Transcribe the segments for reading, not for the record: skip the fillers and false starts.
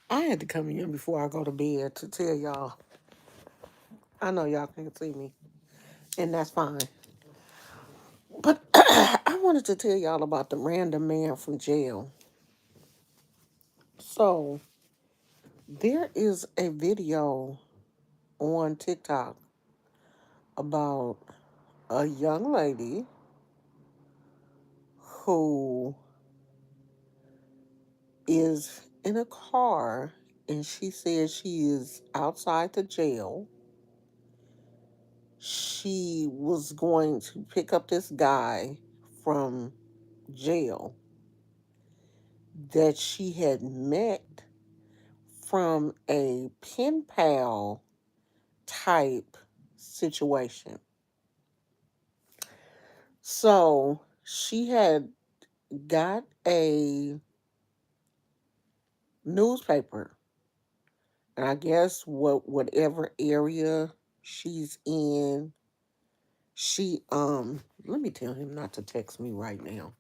I had to come in before I go to bed to tell y'all. I know y'all can't see me, and that's fine. But I wanted to tell y'all about the random man from jail. So, there is a video on TikTok about a young lady who is in a car and she says she is outside the jail. She was going to pick up this guy from jail that she had met from a pen pal type situation. So she had got a newspaper, and I guess whatever area she's in, she let me tell him not to text me right now.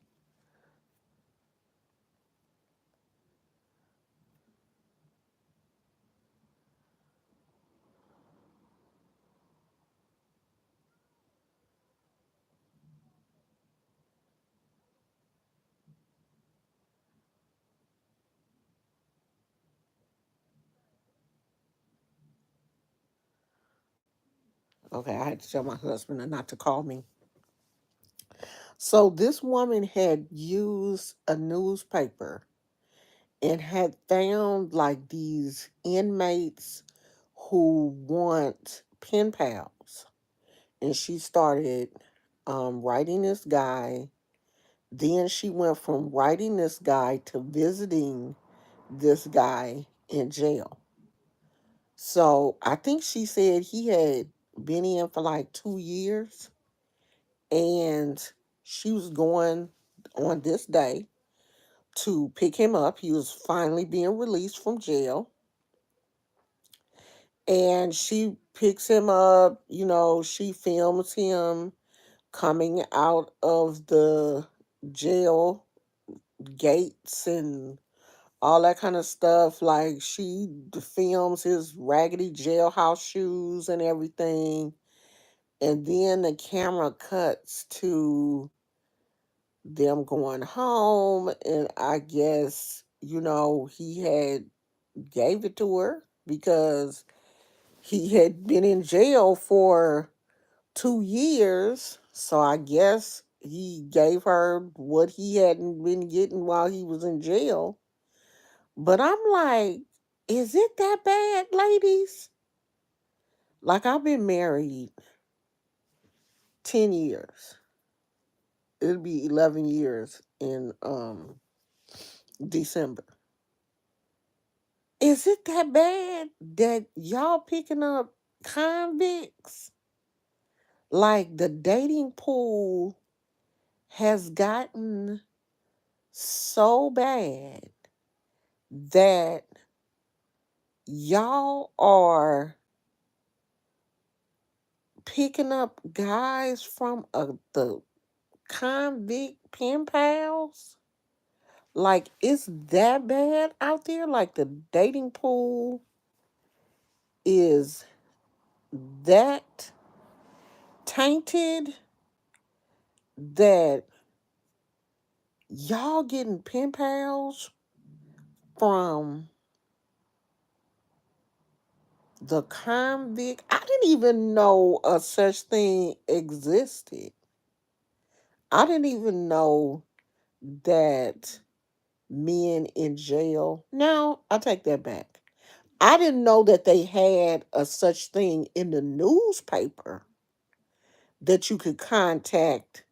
Okay, I had to tell my husband not to call me. So this woman had used a newspaper and had found like these inmates who want pen pals. And she started writing this guy. Then she went from writing this guy to visiting this guy in jail. So I think she said he had been in for like 2 years, and she was going on this day to pick him up. He was finally being released from jail. And she picks him up, she films him coming out of the jail gates and all that kind of stuff. Like, she films his raggedy jailhouse shoes and everything. And then the camera cuts to them going home. And I guess, he had gave it to her because he had been in jail for 2 years. So I guess he gave her what he hadn't been getting while he was in jail. But I'm like, is it that bad, ladies? Like, I've been married 10 years. It'll be 11 years in December. Is it that bad that y'all picking up convicts? Like, the dating pool has gotten so bad that y'all are picking up guys from the convict pen pals. Like, it's that bad out there. Like, the dating pool is that tainted that y'all getting pen pals from the convict. I didn't even know a such thing existed. I didn't even know that men in jail. No, I take that back. I didn't know that they had a such thing in the newspaper that you could contact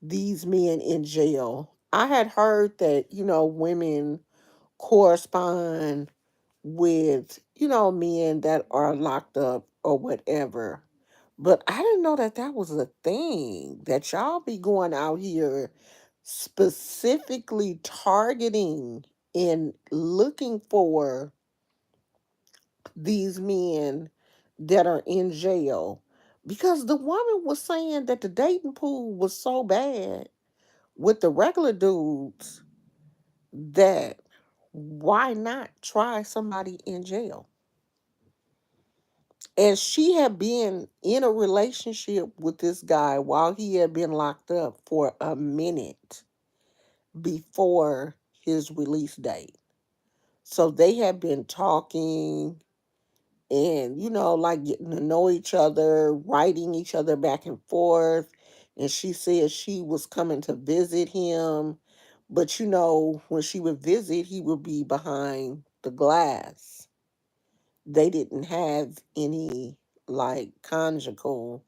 these men in jail. I had heard that, women correspond with, men that are locked up or whatever. But I didn't know that that was a thing, that y'all be going out here specifically targeting and looking for these men that are in jail. Because the woman was saying that the dating pool was so bad with the regular dudes that Why not try somebody in jail? And she had been in a relationship with this guy while he had been locked up for a minute before his release date. So they had been talking and, like getting to know each other, writing each other back and forth. And she said she was coming to visit him. But, when she would visit, he would be behind the glass. They didn't have any like conjugal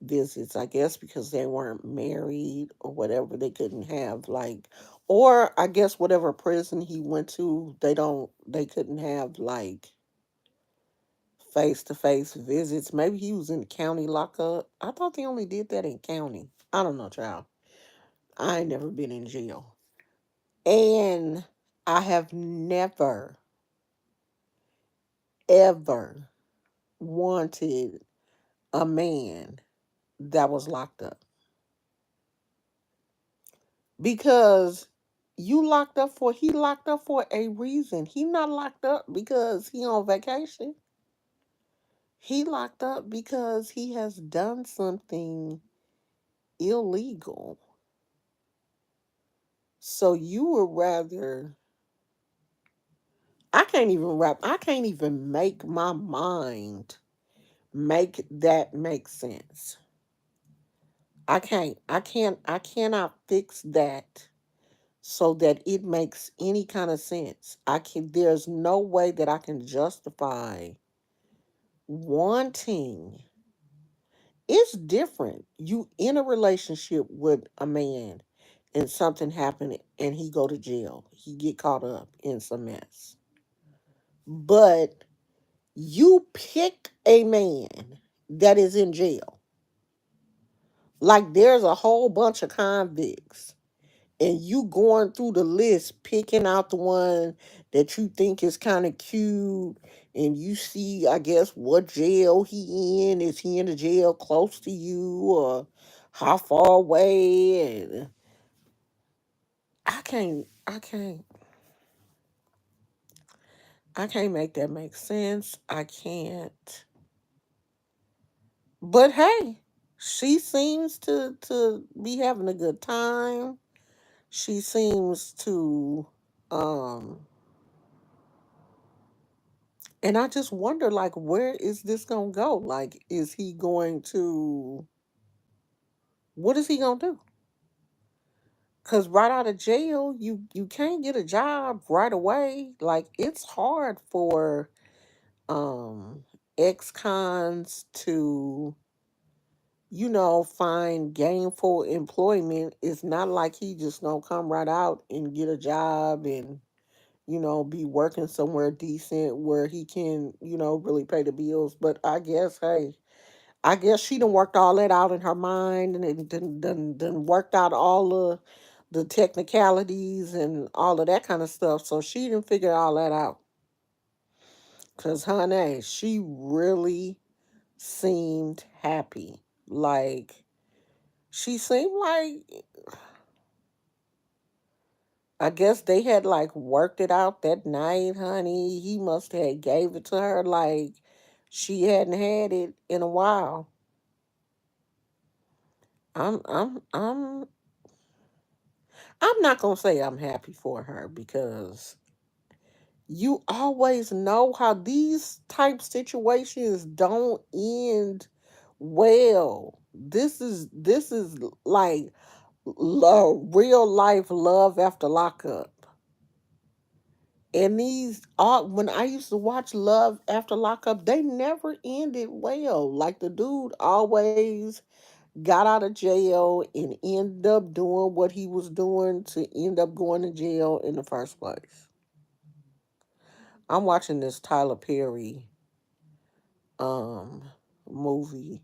visits, I guess, because they weren't married or whatever. They couldn't have like, or I guess whatever prison he went to, they couldn't have like face to face visits. Maybe he was in county lockup. I thought they only did that in county. I don't know, child. I ain't never been in jail. And I have never, ever wanted a man that was locked up. Because he locked up for a reason. He not locked up because he on vacation. He locked up because he has done something illegal. So you would rather I can't even make my mind make that make sense. I cannot fix that so that it makes any kind of sense. There's no way that I can justify wanting. It's different. You in a relationship with a man and something happened and he go to jail. He get caught up in some mess. But you pick a man that is in jail. Like there's a whole bunch of convicts and you going through the list picking out the one that you think is kind of cute and you see I guess what jail he in, is he in a jail close to you or how far away, and I can't make that make sense. I can't. But hey, she seems to be having a good time. She seems to um and I just wonder, like, where is this gonna go? Like, what is he gonna do? Cause right out of jail, you can't get a job right away. Like, it's hard for um ex-cons to, find gainful employment. It's not like he just gonna come right out and get a job and be working somewhere decent where he can, really pay the bills. But I guess, hey, I guess she done worked all that out in her mind and it done worked out all the technicalities and all of that kind of stuff. So she didn't figure all that out. Cause honey, she really seemed happy. Like she seemed like I guess they had like worked it out that night, honey. He must have gave it to her like she hadn't had it in a while. I'm I'm I'm I'm not gonna say I'm happy for her because you always know how these type situations don't end well. This is like real life love after lockup. And these all when I used to watch Love After Lockup, they never ended well. Like the dude always got out of jail and ended up doing what he was doing to end up going to jail in the first place. I'm watching this Tyler Perry um movie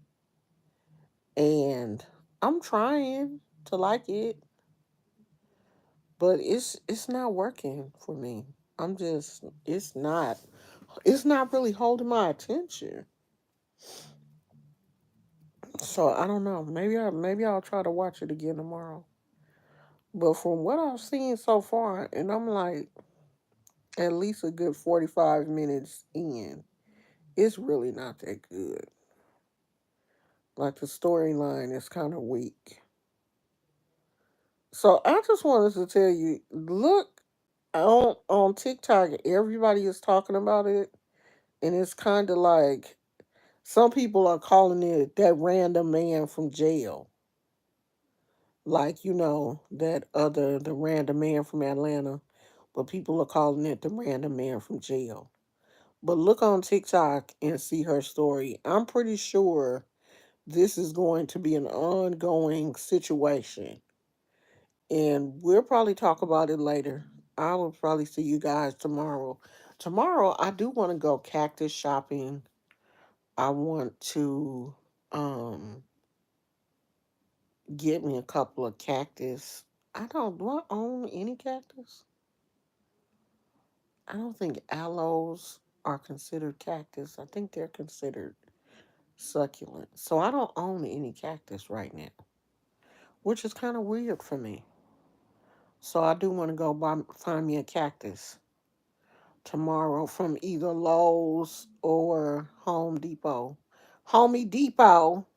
and I'm trying to like it, but it's not working for me. I'm just it's not really holding my attention. So I don't know. Maybe I'll try to watch it again tomorrow. But from what I've seen so far, and I'm like, at least a good 45 minutes in, it's really not that good. Like the storyline is kind of weak. So I just wanted to tell you, look on TikTok, everybody is talking about it, and it's kind of like some people are calling it that random man from jail. Like, the random man from Atlanta, but people are calling it the random man from jail. But look on TikTok and see her story. I'm pretty sure this is going to be an ongoing situation. And we'll probably talk about it later. I will probably see you guys tomorrow. Tomorrow, I do want to go cactus shopping. I want to get me a couple of cactus. Do I own any cactus? I don't think aloes are considered cactus. I think they're considered succulent. So I don't own any cactus right now, which is kind of weird for me. So I do want to go find me a cactus tomorrow from either Lowe's or Home Depot. Homey Depot.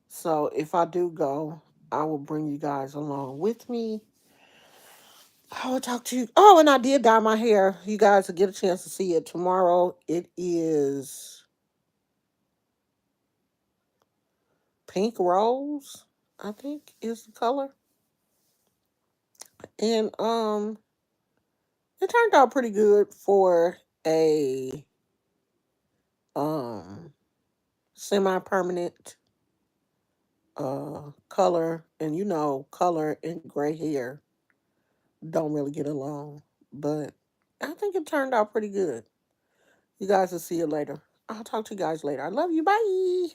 So if I do go, I will bring you guys along with me. I will talk to you. Oh, and I did dye my hair. You guys will get a chance to see it tomorrow. It is pink rose, I think is the color. And it turned out pretty good for a um semi-permanent color, and color and gray hair don't really get along, but I think it turned out pretty good. You guys will see it later. I'll talk to you guys later. I love you. Bye.